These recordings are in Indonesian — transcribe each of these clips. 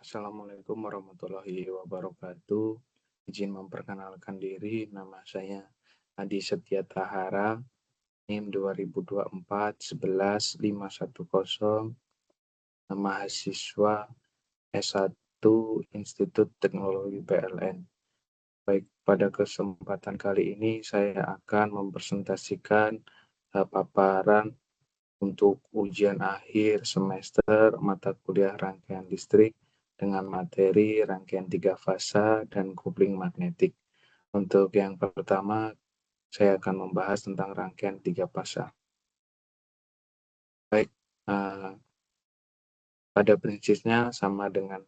Assalamualaikum warahmatullahi wabarakatuh. Izin memperkenalkan diri, nama saya Adi Setia Tahara, NIM 2024 11510, mahasiswa S1 Institut Teknologi PLN. Baik, pada kesempatan kali ini saya akan mempresentasikan paparan untuk ujian akhir semester mata kuliah rangkaian listrik dengan materi rangkaian 3 fasa dan kopling magnetik. Untuk yang pertama, saya akan membahas tentang rangkaian 3 fasa. Baik, pada prinsipnya sama dengan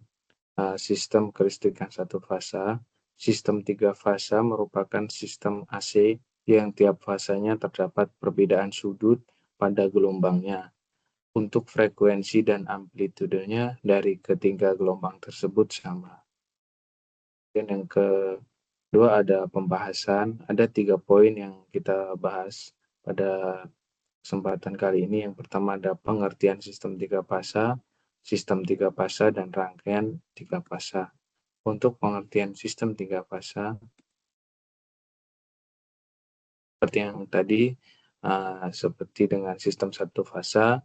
sistem kelistrikan satu fasa. Sistem 3 fasa merupakan sistem AC yang tiap fasanya terdapat perbedaan sudut pada gelombangnya. Untuk frekuensi dan amplitudenya dari ketiga gelombang tersebut sama. Dan yang kedua ada pembahasan, ada 3 poin yang kita bahas pada kesempatan kali ini. Yang pertama ada pengertian sistem 3 fasa, dan rangkaian 3 fasa. Untuk pengertian sistem 3 fasa, seperti yang tadi, seperti dengan sistem 1 fasa,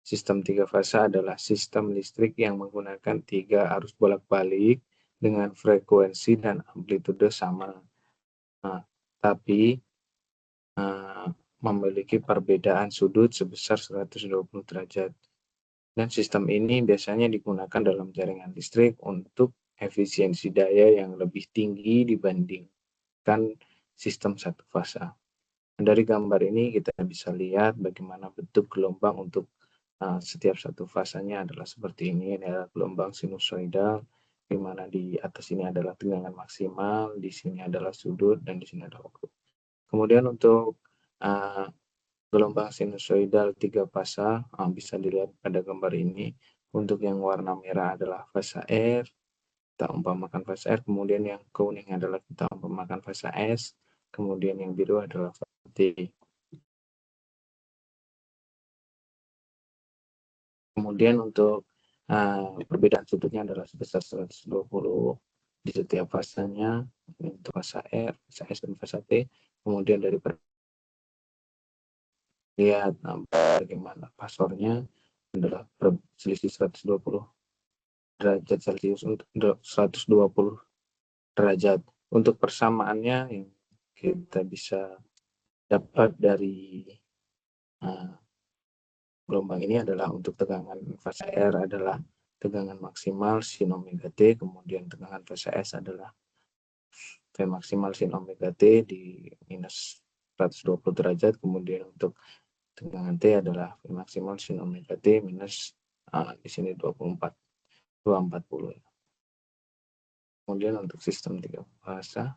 sistem 3 fasa adalah sistem listrik yang menggunakan 3 arus bolak-balik dengan frekuensi dan amplitude sama. Tapi memiliki perbedaan sudut sebesar 120 derajat. Dan sistem ini biasanya digunakan dalam jaringan listrik untuk efisiensi daya yang lebih tinggi dibandingkan sistem 1 fasa. Dari gambar ini kita bisa lihat bagaimana bentuk gelombang untuk setiap satu fasanya adalah seperti ini adalah gelombang sinusoidal, di mana di atas ini adalah tegangan maksimal, di sini adalah sudut, dan di sini adalah waktu. Kemudian untuk gelombang sinusoidal 3 fasa bisa dilihat pada gambar ini. Untuk yang warna merah adalah fasa R, kita umpamakan fasa R, kemudian yang kuning adalah kita umpamakan fasa S, kemudian yang biru adalah fasa T. Kemudian untuk perbedaan sudutnya adalah sebesar 120 di setiap fasanya, untuk fasa R, fasa S, dan fasa T. Kemudian dari lihat bagaimana pasornya adalah selisih 120 derajat Celcius untuk 120 derajat. Untuk persamaannya yang kita bisa dapat dari gelombang ini adalah untuk tegangan fase R adalah tegangan maksimal sin omega T, kemudian tegangan fase S adalah V maksimal sin omega T di minus 120 derajat, kemudian untuk tegangan T adalah V maksimal sin omega T minus di sini 240. Kemudian untuk sistem 3 fasa,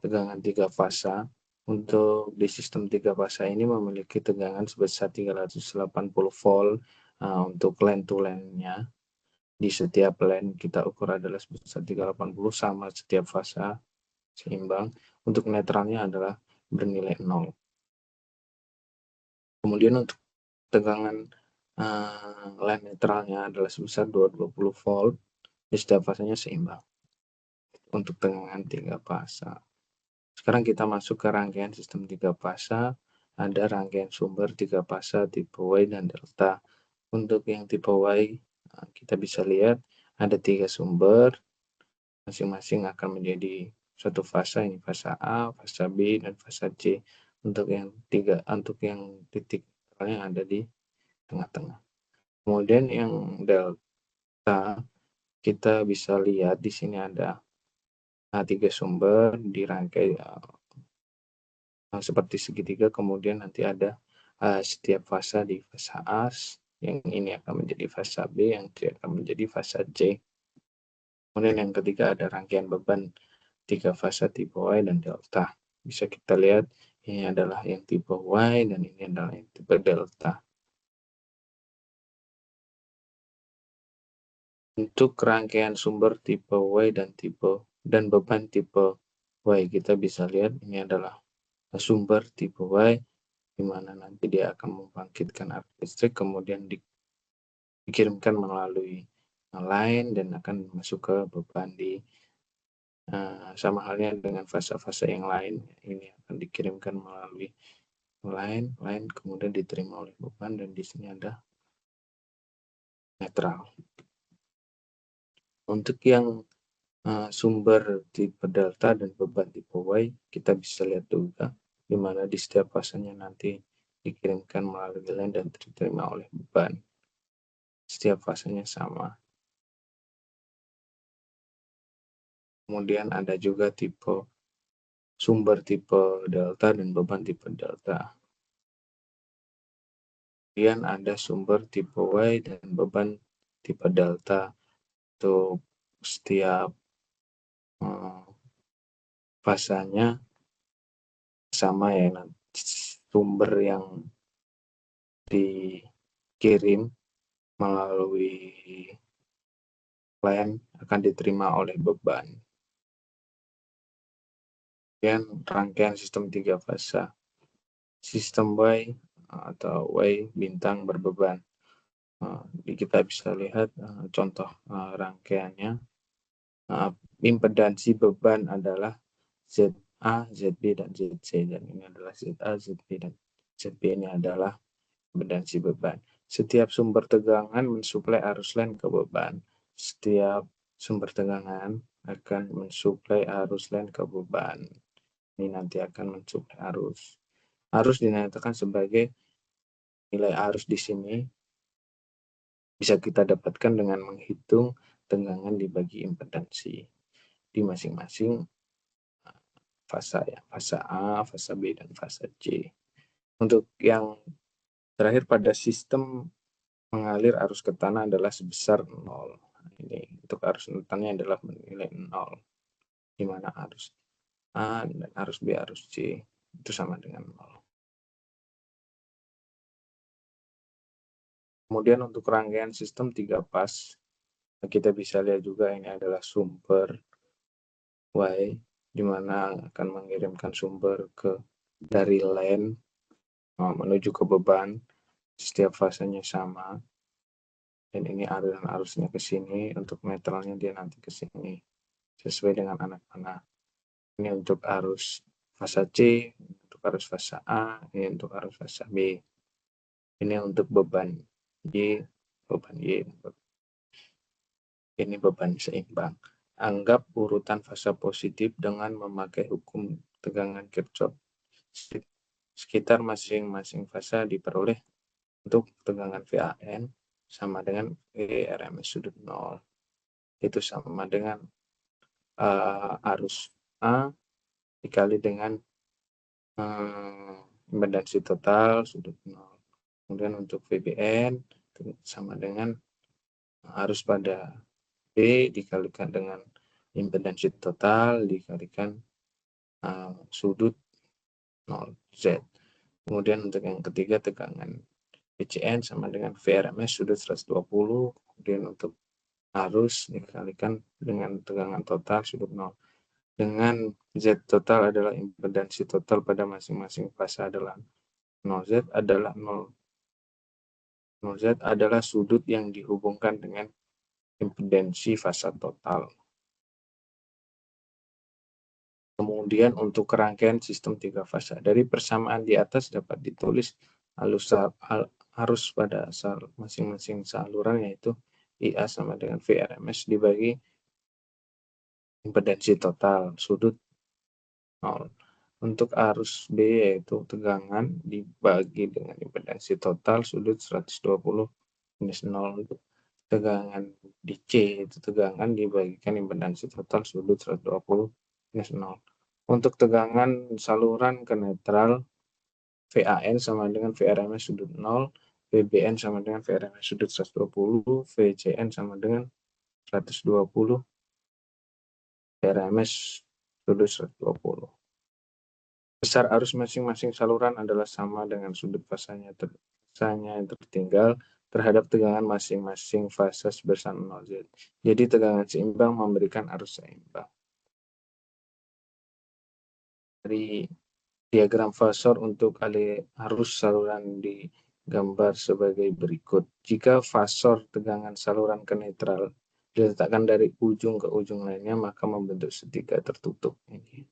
tegangan 3 fasa untuk di sistem 3 fasa ini memiliki tegangan sebesar 380 volt untuk line to line-nya. Di setiap line kita ukur adalah sebesar 380 sama setiap fasa seimbang. Untuk netralnya adalah bernilai 0. Kemudian untuk tegangan line netralnya adalah sebesar 220 volt. Di setiap fasanya seimbang. Untuk tegangan 3 fasa. Sekarang kita masuk ke rangkaian sistem 3 fasa. Ada rangkaian sumber 3 fasa tipe Y dan delta. Untuk yang tipe Y, kita bisa lihat ada 3 sumber, masing-masing akan menjadi satu fasa, ini fasa A, fasa B, dan fasa C. Untuk yang titik yang ada di tengah-tengah. Kemudian yang delta, kita bisa lihat di sini ada 3 sumber dirangkai seperti segitiga, kemudian nanti ada setiap fasa di fasa A, yang ini akan menjadi fasa B, yang ini akan menjadi fasa C. Kemudian yang ketiga ada rangkaian beban 3 fasa tipe Y dan delta. Bisa kita lihat ini adalah yang tipe Y dan ini adalah yang tipe delta. Untuk rangkaian sumber tipe Y dan beban tipe Y, kita bisa lihat ini adalah sumber tipe Y, di mana nanti dia akan membangkitkan arus listrik, kemudian dikirimkan melalui line dan akan masuk ke beban di sama halnya dengan fase-fase yang lain. Ini akan dikirimkan melalui line kemudian diterima oleh beban dan di sini ada netral. Untuk yang sumber tipe delta dan beban tipe Y, kita bisa lihat juga di mana di setiap fasenya nanti dikirimkan melalui line dan diterima oleh beban. Setiap fasenya sama. Kemudian ada juga sumber tipe delta dan beban tipe delta. Kemudian ada sumber tipe Y dan beban tipe delta. Untuk setiap fasanya sama ya, sumber yang dikirim melalui line akan diterima oleh beban. Kemudian rangkaian sistem 3 fasa. Sistem Y atau Y bintang berbeban. Kita bisa lihat contoh rangkaiannya. Impedansi beban adalah ZA, ZB, dan ZC. Dan ini adalah ZA, ZB, dan ZB ini adalah impedansi beban. Setiap sumber tegangan mensuplai arus line ke beban. Setiap sumber tegangan akan mensuplai arus line ke beban. Ini nanti akan mensuplai arus. Arus dinyatakan sebagai nilai arus di sini bisa kita dapatkan dengan menghitung tegangan dibagi impedansi di masing-masing fasa ya, fasa A, fasa B, dan fasa C. Untuk yang terakhir pada sistem mengalir arus ke tanah adalah sebesar 0. Ini untuk arus neutronnya adalah nilai 0, di mana arus A dan arus B, arus C itu sama dengan 0. Kemudian untuk rangkaian sistem 3 pas, kita bisa lihat juga ini adalah sumber Y, di mana akan mengirimkan sumber dari line menuju ke beban. Setiap fasenya sama. Dan ini aliran arusnya ke sini, untuk netralnya dia nanti ke sini. Sesuai dengan anak panah. Ini untuk arus fasa C, untuk arus fasa A, ini untuk arus fasa B. Ini untuk beban Y, beban Y. Ini beban seimbang. Anggap urutan fasa positif dengan memakai hukum tegangan Kirchhoff. Sekitar masing-masing fasa diperoleh untuk tegangan VAN sama dengan VRMS sudut 0. Itu sama dengan arus A dikali dengan impedansi total sudut 0. Kemudian untuk VBN sama dengan arus pada B dikalikan dengan impedansi total dikalikan sudut 0 Z. Kemudian untuk yang ketiga tegangan PCN sama dengan VRMS sudut 120. Kemudian untuk arus dikalikan dengan tegangan total sudut 0. Dengan Z total adalah impedansi total pada masing-masing fase adalah 0Z adalah 0Z adalah sudut yang dihubungkan dengan impedansi fasa total. Kemudian untuk rangkaian sistem 3 fasa. Dari persamaan di atas dapat ditulis arus pada masing-masing saluran yaitu IA sama dengan VRMS dibagi impedansi total sudut 0. Untuk arus B yaitu tegangan dibagi dengan impedansi total sudut 120 minus 0. Untuk tegangan di C itu tegangan dibagikan impedansi total sudut 120 minus 0. Untuk tegangan saluran ke netral, VAN sama dengan VRMS sudut 0, VBN sama dengan VRMS sudut 120, VCN sama dengan 120, VRMS sudut 120. Besar arus masing-masing saluran adalah sama dengan sudut fasanya yang tertinggal terhadap tegangan masing-masing fase sebesar 0Z. Jadi tegangan seimbang memberikan arus seimbang. Dari diagram fasor untuk arus saluran digambar sebagai berikut. Jika fasor tegangan saluran ke netral diletakkan dari ujung ke ujung lainnya, maka membentuk segitiga tertutup ini.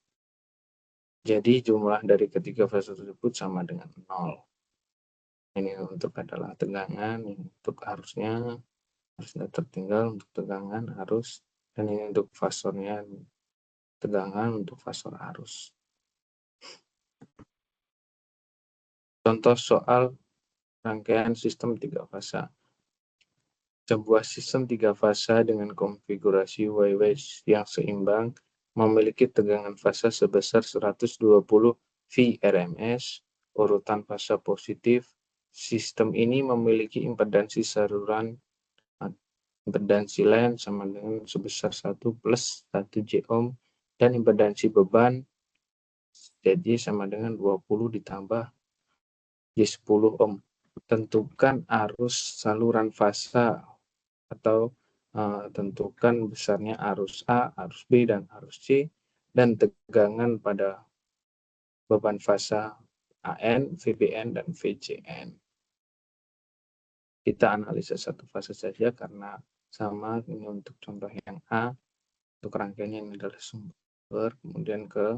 Jadi jumlah dari ketiga fase tersebut sama dengan 0. Ini untuk adalah tegangan, ini untuk arusnya tertinggal, untuk tegangan arus, dan ini untuk fasornya, tegangan untuk fasor arus. Contoh soal rangkaian sistem 3 fasa. Sebuah sistem 3 fasa dengan konfigurasi Y-Y yang seimbang memiliki tegangan fasa sebesar 120 VRMS, urutan fasa positif. Sistem ini memiliki impedansi saluran, impedansi line sama dengan sebesar 1 plus 1 J ohm, dan impedansi beban jadi sama dengan 20 ditambah J10 ohm. Tentukan arus saluran fasa atau tentukan besarnya arus A, arus B, dan arus C, dan tegangan pada beban fasa AN, VBN, dan VCN. Kita analisa satu fase saja karena sama ini untuk contoh yang A, untuk rangkaiannya ini adalah sumber, kemudian ke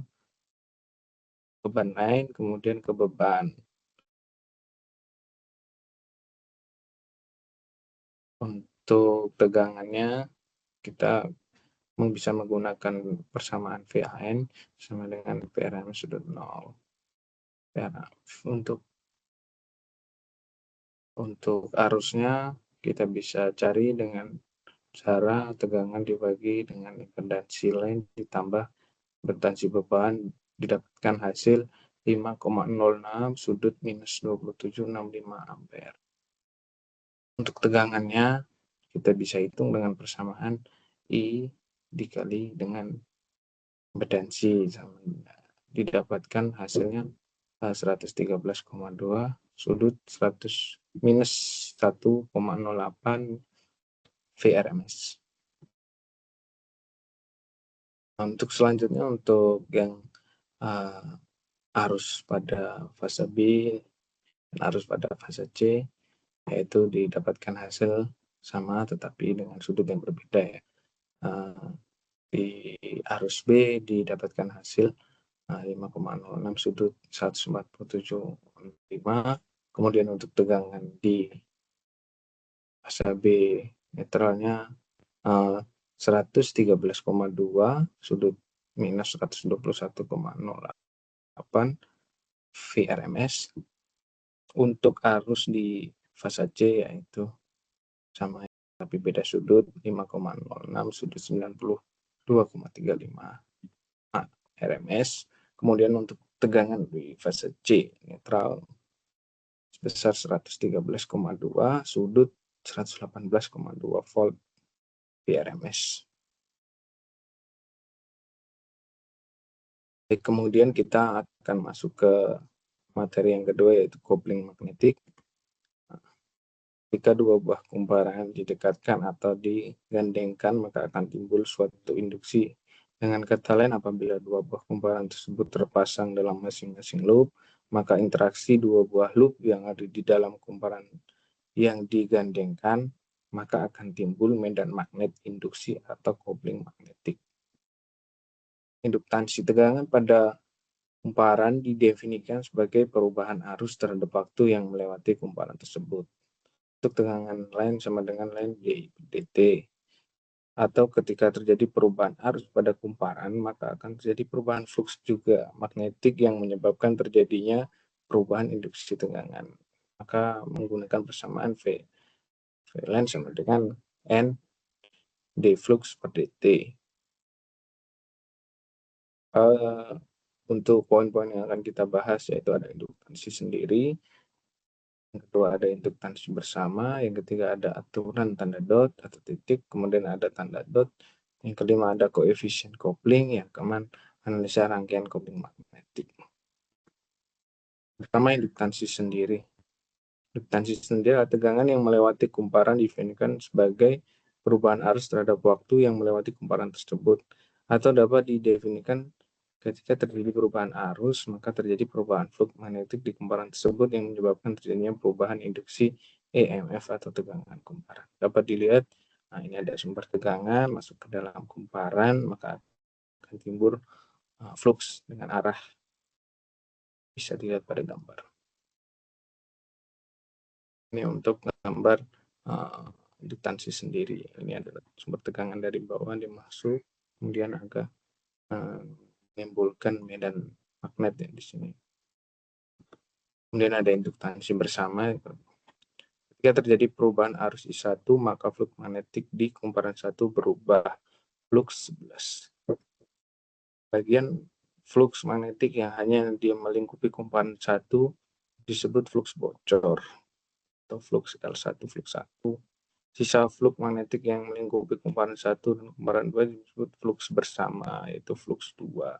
beban lain, kemudian ke beban. Untuk tegangannya kita bisa menggunakan persamaan VAN sama dengan VRM sudut 0. Untuk arusnya kita bisa cari dengan cara tegangan dibagi dengan impedansi line ditambah impedansi beban, didapatkan hasil 5,06 sudut minus 2765 ampere. Untuk tegangannya kita bisa hitung dengan persamaan I dikali dengan impedansi, didapatkan hasilnya 113,2 sudut 100 minus 1,08 VRMS. Untuk selanjutnya untuk yang arus pada fase B dan arus pada fase C, yaitu didapatkan hasil sama tetapi dengan sudut yang berbeda ya. Di arus B didapatkan hasil 5,06 sudut 147,5. Kemudian untuk tegangan di fase B netralnya 113,2 sudut minus 121,08 VRMS. Untuk arus di fase C yaitu sama tapi beda sudut 5,06 sudut 92,35 RMS. Kemudian untuk tegangan di fase C netral sebesar 113,2 sudut 118,2 volt VRMS. Kemudian kita akan masuk ke materi yang kedua yaitu kopling magnetik. Jika dua buah kumparan didekatkan atau digandengkan maka akan timbul suatu induksi. Dengan kata lain, apabila dua buah kumparan tersebut terpasang dalam masing-masing loop, maka interaksi dua buah loop yang ada di dalam kumparan yang digandengkan maka akan timbul medan magnet induksi atau kopling magnetik. Induktansi tegangan pada kumparan didefinisikan sebagai perubahan arus terhadap waktu yang melewati kumparan tersebut. Untuk tegangan line sama dengan line dt. Atau ketika terjadi perubahan arus pada kumparan, maka akan terjadi perubahan flux juga magnetik yang menyebabkan terjadinya perubahan induksi tegangan. Maka menggunakan persamaan V line sama dengan N d flux per dt. Untuk poin-poin yang akan kita bahas yaitu ada induktansi sendiri, yang kedua ada induktansi bersama, yang ketiga ada aturan tanda dot atau titik, kemudian ada tanda dot, yang kelima ada koefisien kopling, yang keenam analisa rangkaian kopling magnetik. Pertama induktansi sendiri. Induktansi sendiri adalah tegangan yang melewati kumparan didefinisikan sebagai perubahan arus terhadap waktu yang melewati kumparan tersebut, atau dapat didefinisikan ketika terjadi perubahan arus, maka terjadi perubahan flux magnetik di kumparan tersebut yang menyebabkan terjadinya perubahan induksi EMF atau tegangan kumparan. Dapat dilihat Nah, ini ada sumber tegangan masuk ke dalam kumparan, maka akan timbul flux dengan arah, bisa dilihat pada gambar. Ini untuk gambar induktansi sendiri. Ini adalah sumber tegangan dari bawah dia masuk, kemudian agak menimbulkan medan magnet ya di sini. Kemudian ada induktansi bersama. Ketika terjadi perubahan arus I1, maka flux magnetik di kumparan 1 berubah. Flux 11. Bagian flux magnetik yang hanya dia melingkupi kumparan 1 disebut flux bocor atau flux L1, flux 1. Sisa flux magnetik yang melingkupi kumparan 1 dan kumparan 2 disebut flux bersama, yaitu flux 2.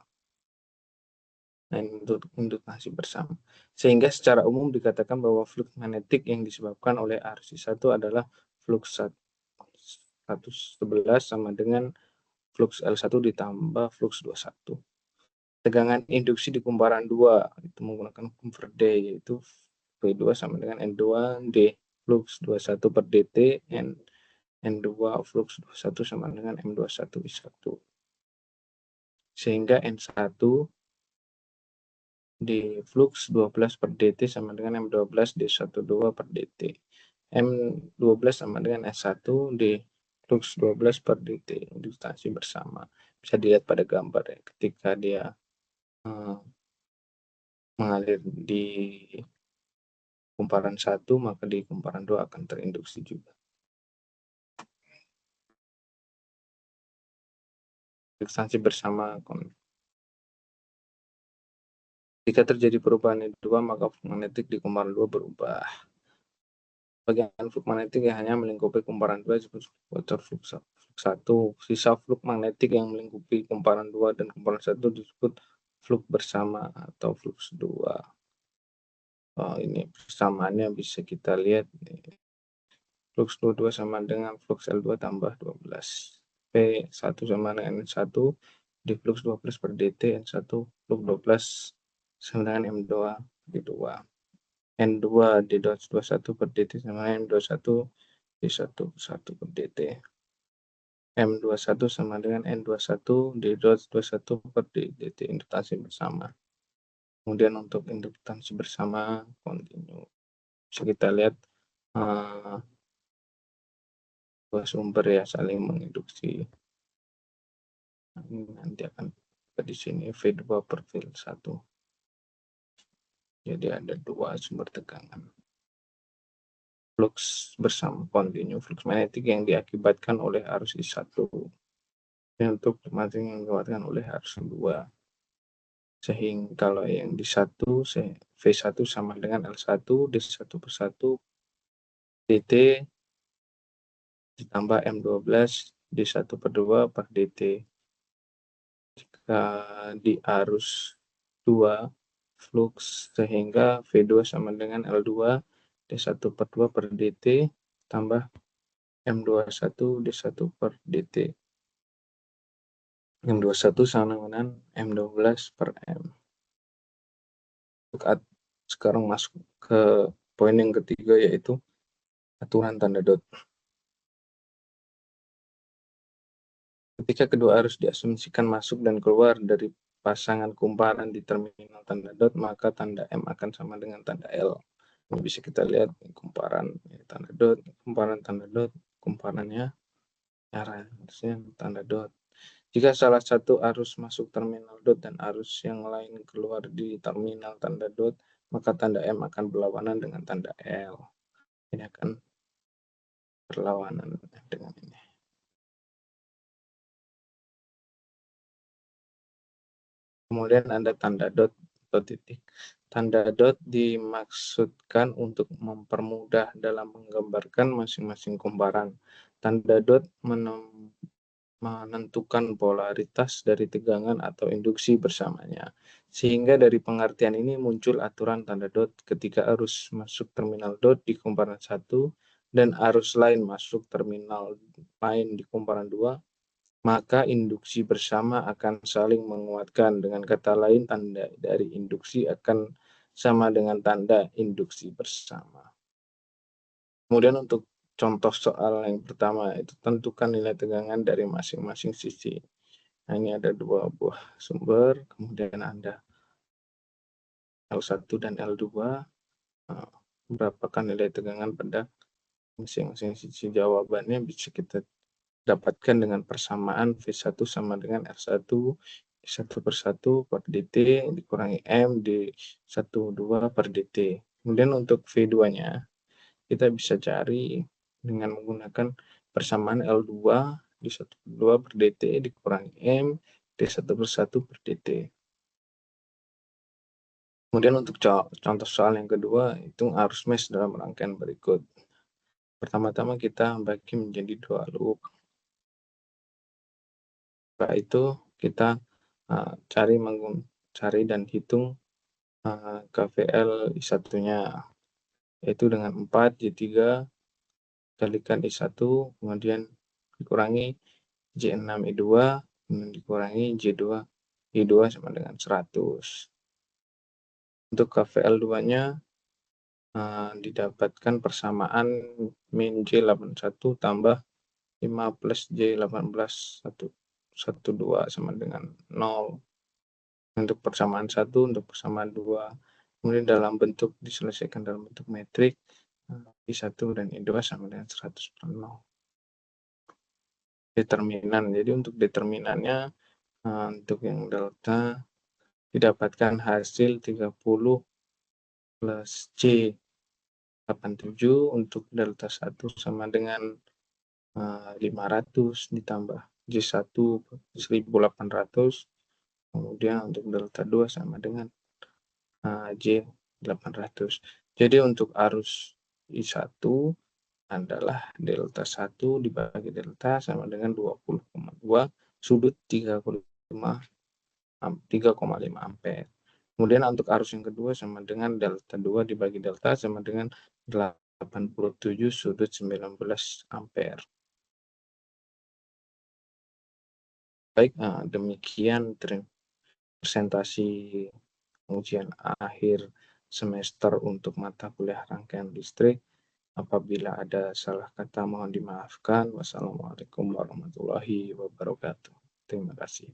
Nah, untuk indukasi bersama. Sehingga secara umum dikatakan bahwa flux magnetik yang disebabkan oleh arus I1 adalah flux 111 sama dengan flux L1 ditambah flux 21. Tegangan induksi di kumparan 2 itu menggunakan convert D, yaitu V2 sama dengan N2D flux 21 per dt, N2 flux 21 sama dengan M21I1. Sehingga N1 di flux 12 per dt sama dengan M12 D12 per dt. M12 sama dengan S1 di flux 12 per dt, induktansi bersama. Bisa dilihat pada gambar ya, ketika dia mengalir di kumparan 1, maka di kumparan 2 akan terinduksi juga. Induktansi bersama. Jika terjadi perubahan I2, maka flux magnetik di kumparan 2 berubah. Bagian flux magnetik yang hanya melingkupi kumparan 2 disebut bocor flux 1. Sisa flux magnetik yang melingkupi kumparan 2 dan kumparan 1 disebut flux bersama atau flux 2. Ini persamaannya bisa kita lihat. Flux 22 sama dengan flux L2 tambah 12. P1 sama dengan N1 di flux 12 per dt, N1 flux 12 sama dengan M2 di 2. N2 di 21 per dt sama M21 di 1 per dt. M21 sama dengan N21 di 21 per dt, induktansi bersama. Kemudian untuk induktansi bersama kontinu, bisa kita lihat dua sumber ya saling menginduksi. Nanti akan di sini V2 per V1. Jadi ada dua sumber tegangan. Flux bersama kontinu, flux magnetik yang diakibatkan oleh arus I1. Untuk magnetik yang diakibatkan oleh arus 2. Sehingga kalau yang di 1, V1 sama dengan L1 D1 per 1 dt ditambah M12 D1 per 2 per dt. Jika di arus 2 flux, sehingga V2 sama dengan L2 D1 per 2 per dt tambah M21 D1 per dt. M21 sama dengan M12 per M. Sekarang masuk ke poin yang ketiga, yaitu aturan tanda dot. Ketika kedua arus diasumsikan masuk dan keluar dari pasangan kumparan di terminal tanda dot, maka tanda M akan sama dengan tanda L. Ini bisa kita lihat kumparan tanda dot, kumparan tanda dot, kumparannya arahnya tanda dot. Jika salah satu arus masuk terminal dot dan arus yang lain keluar di terminal tanda dot, maka tanda M akan berlawanan dengan tanda L. Ini akan berlawanan dengan ini. Kemudian ada tanda dot atau titik. Tanda dot dimaksudkan untuk mempermudah dalam menggambarkan masing-masing kumparan. Tanda dot menentukan polaritas dari tegangan atau induksi bersamanya. Sehingga dari pengertian ini muncul aturan tanda dot ketika arus masuk terminal dot di kumparan 1 dan arus lain masuk terminal lain di kumparan 2, maka induksi bersama akan saling menguatkan. Dengan kata lain, tanda dari induksi akan sama dengan tanda induksi bersama. Kemudian untuk contoh soal yang pertama, itu tentukan nilai tegangan dari masing-masing sisi. Nah, ini ada 2 buah sumber, kemudian ada L1 dan L2, berapakah nilai tegangan pada masing-masing sisi? Jawabannya bisa kita dapatkan dengan persamaan V1 sama dengan R1, I1/1 per dt dikurangi M d1/2 per dt. Kemudian untuk V2-nya, kita bisa cari dengan menggunakan persamaan L2 d1/2 per dt dikurangi M d1/1 per dt. Kemudian untuk contoh soal yang kedua, hitung arus mesh dalam rangkaian berikut. Pertama-tama kita bagi menjadi 2 loop. Setelah itu kita cari dan hitung KVL I1-nya, yaitu dengan 4 J3 kalikan I1, kemudian dikurangi J6 I2, kemudian dikurangi J2 I2 sama dengan 100. Untuk KVL2-nya didapatkan persamaan min J81 tambah 5 plus J18 12 sama dengan 0. Untuk persamaan 1, untuk persamaan 2. Kemudian diselesaikan dalam bentuk metrik, I1 dan I2 sama dengan 100 per 0. Determinan. Jadi untuk determinannya, untuk yang delta didapatkan hasil 30 plus J 87, untuk delta 1 sama dengan 500 ditambah J1 1800, kemudian untuk delta 2 sama dengan J800. Jadi untuk arus I1 adalah delta 1 dibagi delta sama dengan 20,2 sudut 3,5 ampere. Kemudian untuk arus yang kedua sama dengan delta 2 dibagi delta sama dengan 87 sudut 19 ampere. Baik, demikian presentasi ujian akhir semester untuk mata kuliah rangkaian listrik. Apabila ada salah kata mohon dimaafkan. Wassalamualaikum warahmatullahi wabarakatuh. Terima kasih.